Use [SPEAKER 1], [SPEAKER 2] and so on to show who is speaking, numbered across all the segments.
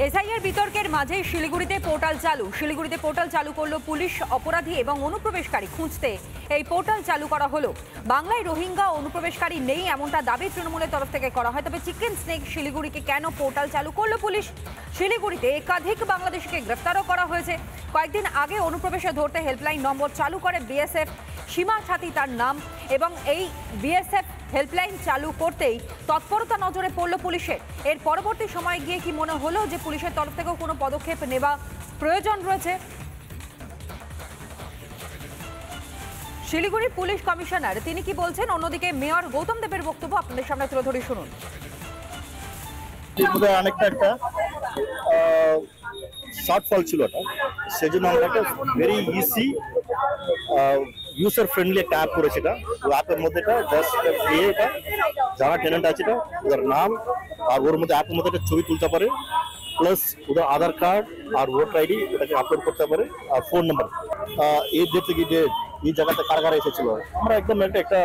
[SPEAKER 1] SIR বিতর্কের মাঝে শিলিগুড়িতে পোর্টাল চালু করলো পুলিশ। অপরাধী এবং অনুপ্রবেশকারী খুঁজতে এই পোর্টাল চালু করা হলো। বাংলায় রোহিঙ্গা অনুপ্রবেশকারী নেই এমনটা দাবি তৃণমূলের তরফ থেকে করা হয়। তবে চিকেন স্নেক শিলিগুড়িকে কেন পোর্টাল চালু করলো পুলিশ? শিলিগুড়িতে একাধিক বাংলাদেশিকে গ্রেফতারও করা হয়েছে। কয়েকদিন আগে অনুপ্রবেশে ধরতে হেল্পলাইন নম্বর চালু করে বিএসএফ। সীমা ছাতি তার নাম, এবং এই বিএসএফ হেল্পলাইন চালু করতেই তৎপরতা নজরে পড়ল পুলিশের। এর পরবর্তী সময় গিয়ে কি মনে হলো যে পুলিশের তরফ থেকেও কোনো পদক্ষেপ নেওয়া প্রয়োজন রয়েছে? শিলিগুড়ি পুলিশ কমিশনার তিনি কি বলছেন, অন্যদিকে মেয়র গৌতম দেবের বক্তব্য আপনাদের সামনে তুলে ধরে শুনুন।
[SPEAKER 2] অনেকটা একটা শর্টফল ছিল, এটা সেজন্য আমরা একটা ভেরি ইজি ইউজার ফ্রেন্ডলি একটা অ্যাপ করেছি। এটা অ্যাপের মধ্যে এটা জাস্ট দিয়ে এটা যারা টেনেন্ট আছে এটা ওদের নাম আর ওর মধ্যে অ্যাপের মধ্যে একটা ছবি তুলতে পারে, প্লাস ওদের আধার কার্ড আর ভোটার আইডি এটাকে আপলোড করতে পারে, আর ফোন নাম্বার, এই ডেট থেকে ডেট এই জায়গাতে কারাগার এসেছিল। আমরা একদম একটা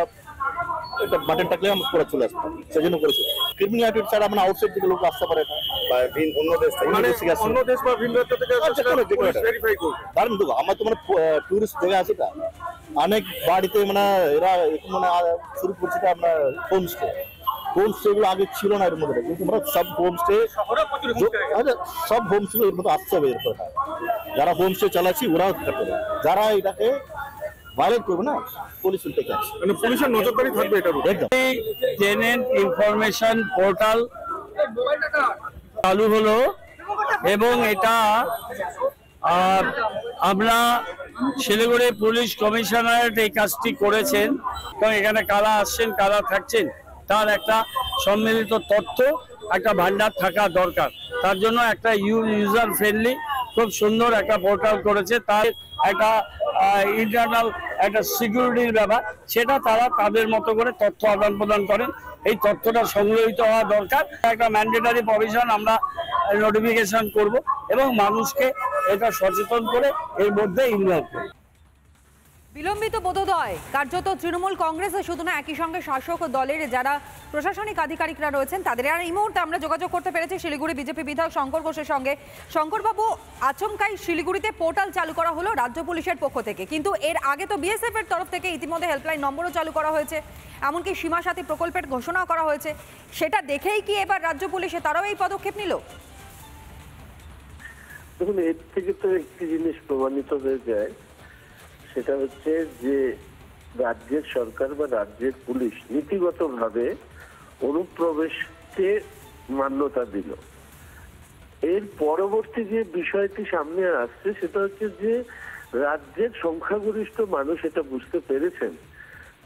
[SPEAKER 2] বাটন টাকলে আমরা পুরো চলে আসবো, সেই জন্য করেছি। ক্রিমিনাল অ্যাক্টিভিটি ছাড়া আমরা আউটসাইড থেকে লোক আসতে পারে না, বা অন্য দেশ থেকে অন্য দেশ বা ভিন্ন রাজ্য থেকে ভেরিফাই করবে। কারণ দেখো আমার তো মানে টুরিস্ট জায়গা আছে, অনেক বাড়িতে মানে এরা এখন মানে শুরু করছে আপনার হোমস্টে গুলো আগে ছিল না এর মধ্যে, কিন্তু আমরা সব হোমস্টে এর মধ্যে আসতে হবে। এরপর যারা হোমস্টে চালাচ্ছি ওরাও থাকবে, যারা এটাকে ভায়োলেট করবে না পুলিশ উল্টে আছে, মানে পুলিশের নজরদারি থাকবে। এটা
[SPEAKER 3] টেনেন্ট ইনফরমেশন পোর্টাল চালু হলো, এবং এটা আমরা শিলিগুড়ি পুলিশ কমিশনারেট এই কাজটি করেছেন। এবং এখানে কারা আসছেন কারা থাকছেন তার একটা সম্মিলিত তথ্য একটা ভান্ডার থাকা দরকার। তার জন্য একটা ইউজার ফ্রেন্ডলি খুব সুন্দর একটা পোর্টাল করেছে। তার একটা ইন্টারনাল একটা সিকিউরিটির ব্যাপার, সেটা তারা তাদের মতো করে তথ্য আদান প্রদান করেন। এই তথ্যটা সংগ্রহীত হওয়া দরকার। একটা ম্যান্ডেটারি প্রভিশন আমরা নোটিফিকেশন করব এবং মানুষকে এটা সচেতন করে এর মধ্যে ইনভলভ করব।
[SPEAKER 1] বিলম্বিত বোধোদয় কার্যত তৃণমূল কংগ্রেস শুধু না, একই সঙ্গে শাসক দলের যারা প্রশাসনিক আধিকারিকরা রয়েছেন তাদের। আর এই মুহূর্তে আমরা যোগাযোগ করতে পেরেছি শিলিগুড়ি বিজেপি বিধায়ক শঙ্কর ঘোষের সঙ্গে। শঙ্করবাবু, আচমকাই শিলিগুড়িতে পোর্টাল চালু করা হলো রাজ্য পুলিশের পক্ষ থেকে, কিন্তু এর আগে তো বিএসএফ এর তরফ থেকে ইতিমধ্যে হেল্পলাইন নম্বরও চালু করা হয়েছে, এমনকি সীমা সাথী প্রকল্পের ঘোষণাও করা হয়েছে। সেটা দেখেই কি এবার রাজ্য পুলিশে তারাও এই পদক্ষেপ নিল?
[SPEAKER 4] দেখুন, এর থেকে তো একটি জিনিস প্রমাণিত হয়ে যায়, সেটা হচ্ছে যে রাজ্যের সরকার বা রাজ্যের পুলিশ নীতিগতভাবে অনুপ্রবেশকে মান্যতা দিল। এর পরবর্তী যে বিষয়টি সামনে আসছে সেটা হচ্ছে যে রাজ্যের সংখ্যাগরিষ্ঠ মানুষ এটা বুঝতে পেরেছেন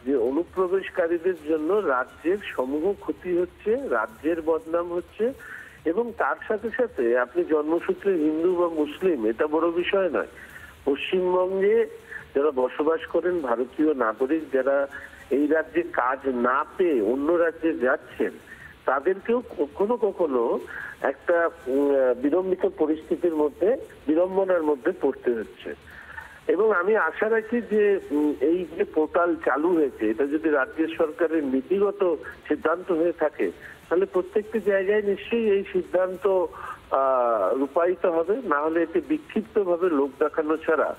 [SPEAKER 4] যে অনুপ্রবেশকারীদের জন্য রাজ্যের সমূহ ক্ষতি হচ্ছে, রাজ্যের বদনাম হচ্ছে, এবং তার সাথে সাথে আপনি জন্মসূত্রে হিন্দু বা মুসলিম এটা বড় বিষয় নয়। পশ্চিমবঙ্গে যারা বসবাস করেন ভারতীয় নাগরিক, যারা এই রাজ্যে কাজ না পেয়ে অন্য রাজ্যে যাচ্ছেন, তাদেরকেও কখনো কখনো একটা বিলম্বিত পরিস্থিতির মধ্যে, বিড়ম্বনার মধ্যে পড়তে হচ্ছে। এবং আমি আশা রাখি যে এই যে পোর্টাল চালু হয়েছে এটা যদি রাজ্য সরকারের নীতিগত সিদ্ধান্ত হয়ে থাকে, তাহলে প্রত্যেকটি জায়গায় নিশ্চয়ই এই সিদ্ধান্ত রূপায়িত হবে। না হলে এতে বিক্ষিপ্ত ভাবে লোক দেখানো ছাড়া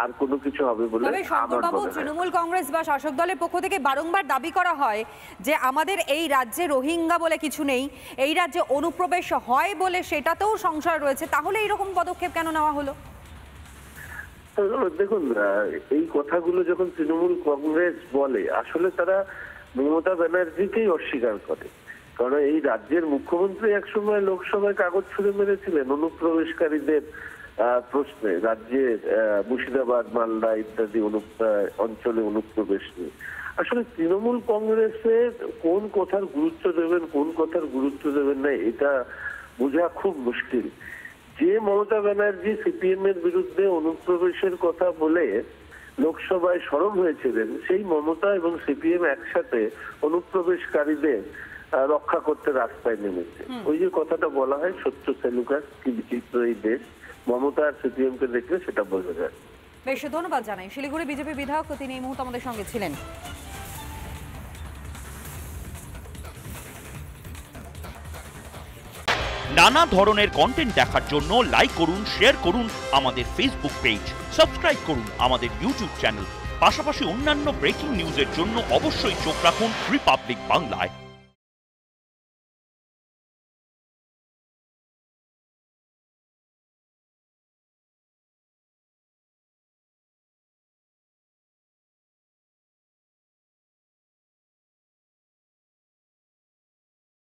[SPEAKER 4] আর কোনো কিছু হবে বলে আমার মনে হয়।
[SPEAKER 1] তৃণমূল কংগ্রেস বা শাসক দলের পক্ষ থেকে বারংবার দাবি করা হয় যে আমাদের এই রাজ্যে রোহিঙ্গা বলে কিছু নেই, এই রাজ্যে অনুপ্রবেশ হয় বলে সেটাতেও সংশয় রয়েছে। তাহলে এইরকম পদক্ষেপ কেন নেওয়া হলো?
[SPEAKER 4] দেখুন, এই কথাগুলো যখন তৃণমূল কংগ্রেস বলে, আসলে তারা মমতা ব্যানার্জিকেই অস্বীকার করে। কারণ এই রাজ্যের মুখ্যমন্ত্রী একসময় লোকসভায় কাগজ ছুঁড়ে মেরেছিলেন অনুপ্রবেশকারীদের প্রশ্নে, রাজ্যের মুর্শিদাবাদ, মালদা ইত্যাদি অঞ্চলে অনুপ্রবেশ নিয়ে। আসলে তৃণমূল কংগ্রেসের কোন কথার গুরুত্ব দেবেন, কোন কথার গুরুত্ব দেবেন না, এটা বোঝা খুব মুশকিল। যে মমতা ব্যানার্জি সিপিএম এর বিরুদ্ধে অনুপ্রবেশের কথা বলে লোকসভায় সরব হয়েছিলেন, সেই মমতা এবং সিপিএম একসাথে অনুপ্রবেশকারীদের রক্ষা করতে রাস্তায় নেমেছে। ওই যে কথাটা বলা হয়, সত্য সেলুকাস কি বিচিত্র এই দেশ, মমতা আর সিপিএম কে দেখলে সেটা বোঝা যায়।
[SPEAKER 1] বেশ, ধন্যবাদ জানাই শিলিগুড়ি বিজেপি বিধায়ক, তিনি এই মুহূর্তে আমাদের সঙ্গে ছিলেন।
[SPEAKER 5] নানা ধরনের কন্টেন্ট দেখার জন্য লাইক করুন, শেয়ার করুন আমাদের ফেসবুক পেজ, সাবস্ক্রাইব করুন আমাদের ইউটিউব চ্যানেল। পাশাপাশি অন্যান্য ব্রেকিং নিউজের জন্য অবশ্যই চোখ রাখুন রিপাবলিক বাংলায়।